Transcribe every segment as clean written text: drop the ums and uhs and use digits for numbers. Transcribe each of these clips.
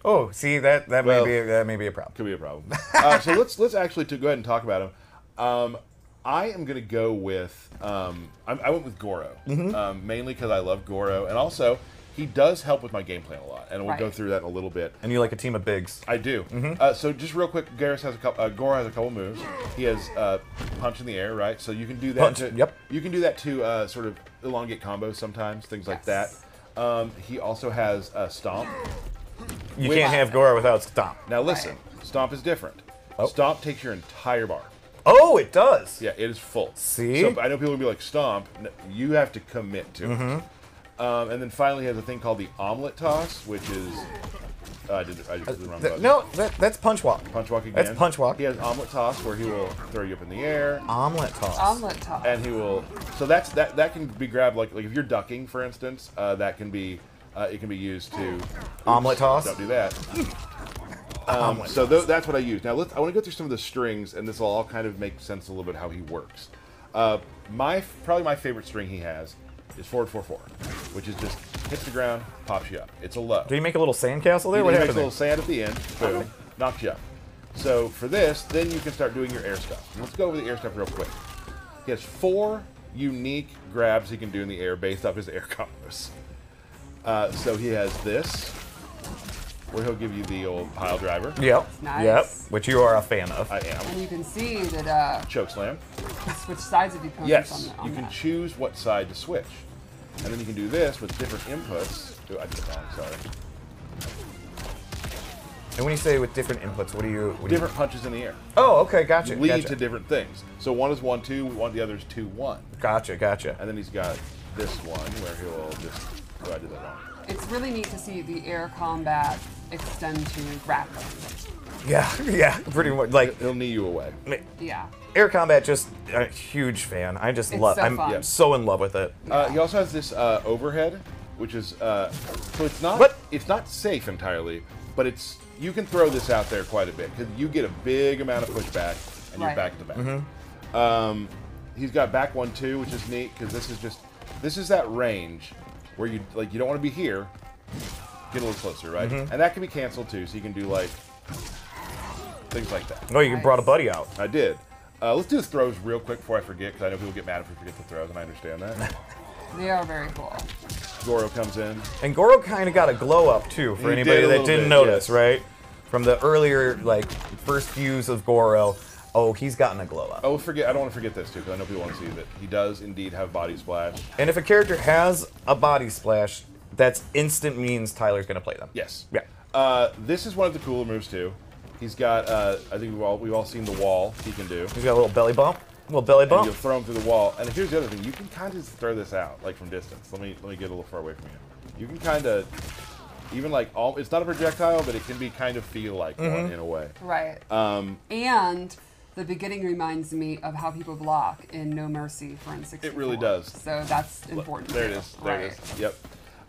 Oh, see that may be a problem. Could be a problem. So let's actually go ahead and talk about him. I am going to go with I went with Goro, mainly because I love Goro, and also he does help with my game plan a lot, and we'll go through that in a little bit. And you like a team of bigs. I do. So just real quick, Goro has a couple moves. He has punch in the air, right? So you can do that. You can do that to sort of elongate combos sometimes, things like that. He also has stomp. You can't have Goro without stomp. Now listen, stomp is different. Stomp takes your entire bar. Oh, it does. Yeah, it is full. See? So I know people will be like, stomp. You have to commit to it. And then finally, he has a thing called the omelet toss, which is. I did the wrong button. No, that's punch walk. Punch walk again. That's punch walk. He has omelet toss, where he will throw you up in the air. Omelet toss. Omelet toss. And he will. So that can be grabbed like if you're ducking, for instance. That can be. It can be used to. Omelet toss. Don't do that. So that's what I use. Now I want to go through some of the strings, and this will all kind of make sense a little bit how he works. Probably my favorite string he has is forward 4-4, which is just hits the ground, pops you up. It's a low. Do you make a little sandcastle there? He makes a little sand at the end, boom, knocks you up. So for this, then you can start doing your air stuff. Let's go over the air stuff real quick. He has 4 unique grabs he can do in the air based off his air combos. So he has this, where he'll give you the old pile driver. Yep. Nice. Yep. Which you are a fan of. I am. And you can see that choke slam. you switch sides of the opponents Yes, on you can that. choose what side to switch. And then you can do this with different inputs. Oh, I did it wrong, sorry. And when you say with different inputs, what do you... Different punches in the air. Oh, okay, gotcha. Lead to different things. So one is 1-2, the other is 2-1. Gotcha. And then he's got this one where he'll just... Oh, I did that wrong. It's really neat to see the air combat extend to grappling. Yeah, pretty much. Like, He'll knee you away. Yeah. air combat, just a huge fan. I just love. So I'm fun. so in love with it. He also has this overhead, which is so it's not it's not safe entirely, but it's you can throw this out there quite a bit because you get a big amount of pushback and you're back to back. He's got back 1-2, which is neat because this is that range where you don't want to be here, get a little closer, right? And that can be canceled too, so you can do like things like that. Oh, you brought a buddy out. I did. Let's do the throws real quick before I forget, because I know people get mad if we forget the throws, and I understand that. They are very cool. Goro comes in. And Goro kind of got a glow up too, for anybody that didn't notice, right? From the earlier, first views of Goro, oh, he's gotten a glow up. Oh, I don't want to forget this too, because I know people want to see that he does indeed have body splash. And if a character has a body splash, that's instant means Tyler's going to play them. Yes. Yeah. This is one of the cooler moves too. He's got, I think we've all seen the wall he can do. He's got a little belly bump. Little belly bump. And you'll throw him through the wall. And here's the other thing: you can kind of throw this out, from distance. Let me get a little far away from you. You can kind of, even it's not a projectile, but it can be kind of feel like one in a way. Right. And the beginning reminds me of how people block in No Mercy for N64. It really does. So that's important. There it is. There it is. Yep.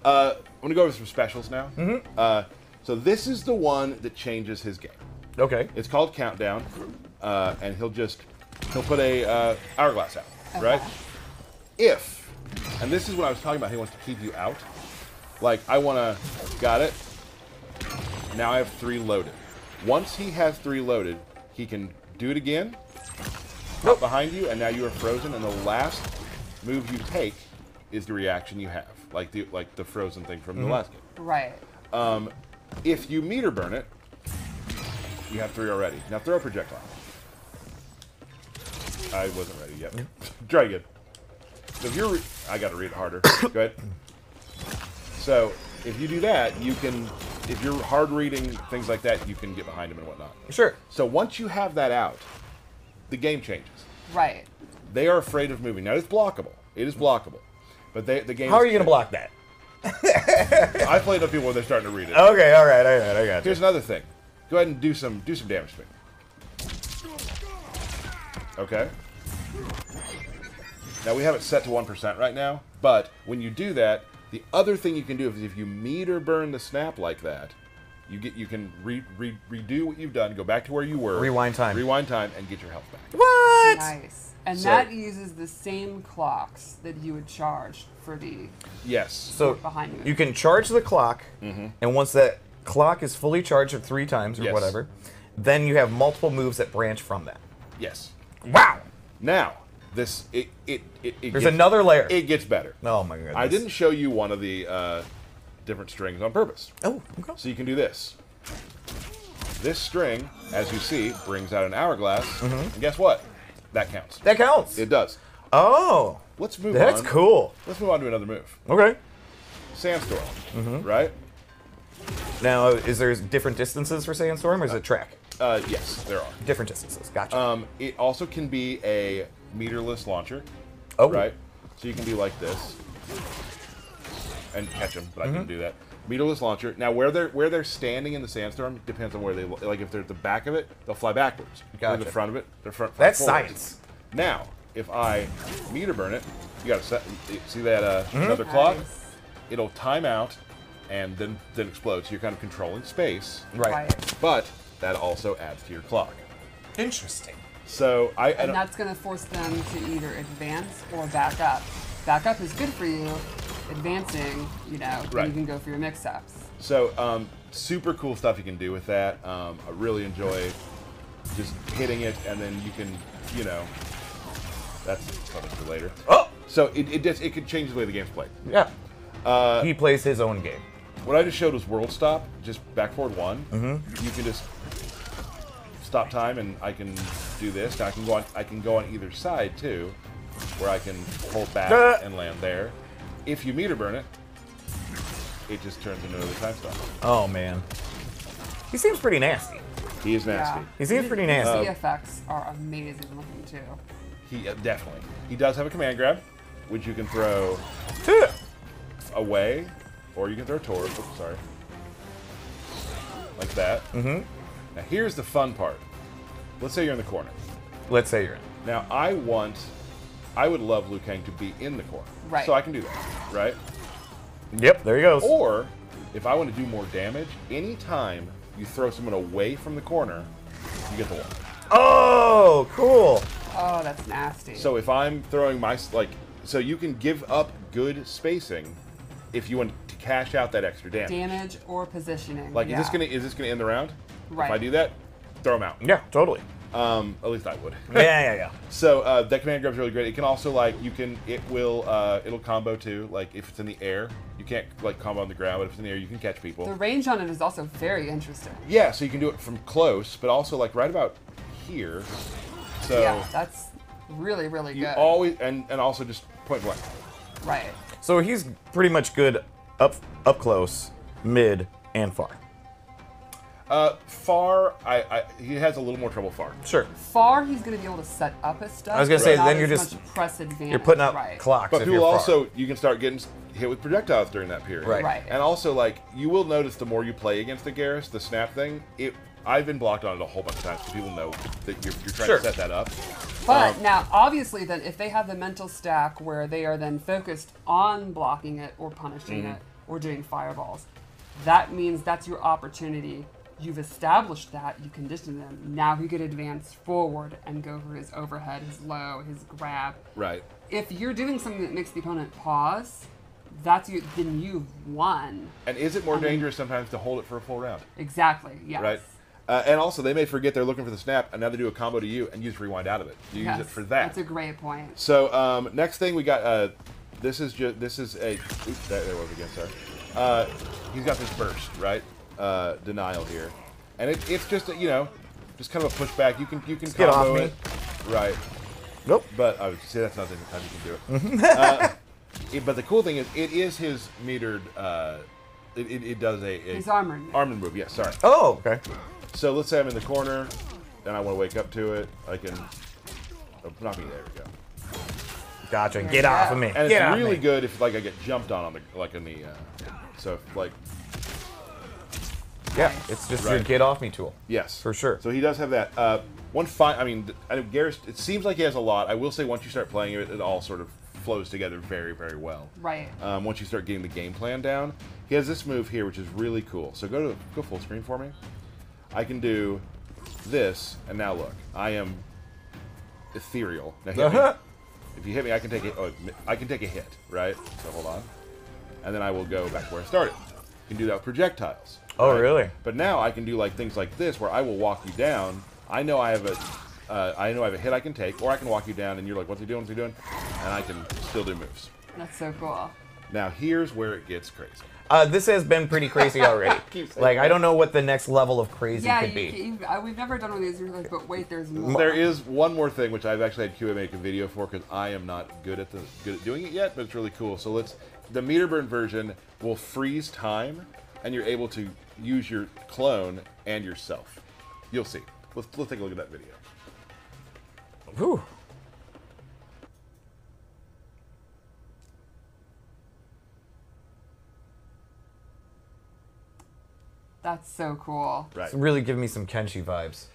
I'm gonna go over some specials now. So this is the one that changes his game. Okay. It's called Countdown, and he'll put a hourglass out, right? And this is what I was talking about, he wants to keep you out. Got it. Now I have 3 loaded. Once he has 3 loaded, he can do it again, up behind you, and now you are frozen, and the last move you take is the reaction you have, like the frozen thing from the last game. Right. If you meter burn it, you have 3 already. Now throw a projectile. I wasn't ready yet. Try again. So if I got to read it harder. Go ahead. So if you do that, you can. If you're hard reading things like that, you can get behind him and whatnot. Sure. So once you have that out, the game changes. Right. They are afraid of moving. Now it's blockable. It is blockable, but the game. How are you going to block that? I played with people when they're starting to read it. Okay, all right, I got you. Here's another thing. Go ahead and do some damage to me. Okay. Now we have it set to 1% right now, but when you do that, the other thing you can do is if you meter burn the snap like that, you can redo what you've done, go back to where you were, rewind time, and get your health back. What? Nice. And that uses the same clocks that you would charge for the So behind you. You can charge the clock, and once that clock is fully charged at 3 times or whatever, then you have multiple moves that branch from that. Yes. Wow. Now, there's another layer. It gets better. Oh my goodness. I didn't show you one of the different strings on purpose. Oh, okay. So you can do this. This string, as you see, brings out an hourglass, and guess what? That counts. That counts. It does. Oh. Let's move on. That's cool. Let's move on to another move. Okay. Sandstorm, right? Now, is there different distances for Sandstorm, or is it track? Yes, there are. Different distances. Gotcha. It also can be a meterless launcher. Oh. Right? So you can be like this and catch them, but I couldn't do that. Meterless launcher. Now, where they're standing in the sandstorm depends on where they like. If they're at the back of it, they'll fly backwards. Gotcha. In the front of it, they're front. That's forward. science. Now, if I meter burn it, you got to set. See that another clock? It'll time out and then explode. So you're kind of controlling space. Right. But that also adds to your clock. Interesting. So and that's going to force them to either advance or back up. Back up is good for you. Advancing, then you can go for your mix-ups. So super cool stuff you can do with that. I really enjoy just hitting it, and then you can, that's something for later. Oh! So it could change the way the game's played. Yeah. He plays his own game. What I just showed was world stop, just back forward 1. You can just stop time, and I can do this. Now I can go on either side too, where I can hold back and land there. If you meter burn it, it just turns into another time stop. Oh man, he seems pretty nasty. He is nasty. Yeah. He seems pretty nasty. The effects are amazing looking too. He definitely. He does have a command grab, which you can throw away, or you can throw towards. Oops, sorry. Like that. Now here's the fun part. Let's say you're in the corner. Let's say you're in. Now I would love Liu Kang to be in the corner. Right. So I can do that, right? Yep, there he goes. Or, if I want to do more damage, anytime you throw someone away from the corner, you get the wall. Oh, cool. Oh, that's nasty. So if I'm throwing so you can give up good spacing if you want to cash out that extra damage. Damage or positioning. Like, is this gonna end the round? Right. If I do that, throw them out. Yeah, totally. At least I would. Yeah. So that command grab's really great. It can also it'll combo too. Like if it's in the air, you can't combo on the ground, but if it's in the air, you can catch people. The range on it is also very interesting. Yeah, so you can do it from close, but also right about here. So yeah, that's really, really you good. always and also just point blank. Right. So he's pretty much good up close, mid, and far. Far, he has a little more trouble far. Sure. Far, he's going to be able to set up his stuff. I was gonna say, not then you're as just- much press advantage. You're putting out right. clocks. But if people you're far. also, you can start getting hit with projectiles during that period. Right. Right. And also, you will notice the more you play against the Geras, the snap thing, I've been blocked on it a whole bunch of times because people know that you're trying to set that up. But now, obviously, then if they have the mental stack where they are then focused on blocking it or punishing it or doing fireballs, that means that's your opportunity. You've established that, you conditioned them. Now he could advance forward and go for his overhead, his low, his grab. Right. If you're doing something that makes the opponent pause, then you've won. And is it more dangerous sometimes to hold it for a full round? Exactly, yes. Right. And also, they may forget they're looking for the snap, and now they do a combo to you, and you just rewind out of it. You use it for that. That's a great point. So next thing we got, this is a. Oops, there was again. Sorry. He's got this burst, right? Denial here, and it's just just kind of a pushback. You can get combo off it, right? Nope. But I would say that's not the time you can do it. But the cool thing is, it is his metered. It does His armored move. armored move. Yes, sorry. Oh, okay. So let's say I'm in the corner, and I want to wake up to it. I can. Oh, not me. There we go. Gotcha. Get off of me. And Get it's off really me. good if I get jumped on the in the. So Yeah, it's just your get off me tool. Yes, For sure. So he does have that. I mean, Geras. It seems like he has a lot. I will say once you start playing it, it all sort of flows together very, very well. Right. Once you start getting the game plan down, he has this move here, which is really cool. So go full screen for me. I can do this, and now look, I am ethereal. Now hit me. If you hit me, I can take it. Oh, I can take a hit, right? So hold on, and then I will go back to where I started. You can do that with projectiles. Oh, really? But now I can do like things like this, where I will walk you down. I know I have a hit I can take, or I can walk you down, and you're like, "What's he doing? What's he doing?" And I can still do moves. That's so cool. Now here's where it gets crazy. This has been pretty crazy already. Like, I don't know what the next level of crazy could be. We've never done one of these. You're like, but wait, there's more. There is one more thing, which I've actually had QA make a video for, because I am not good at doing it yet, but it's really cool. So the meter burn version will freeze time, and you're able to use your clone and yourself. You'll see. Let's take a look at that video. Whew. That's so cool. Right. It's really giving me some Kenshi vibes.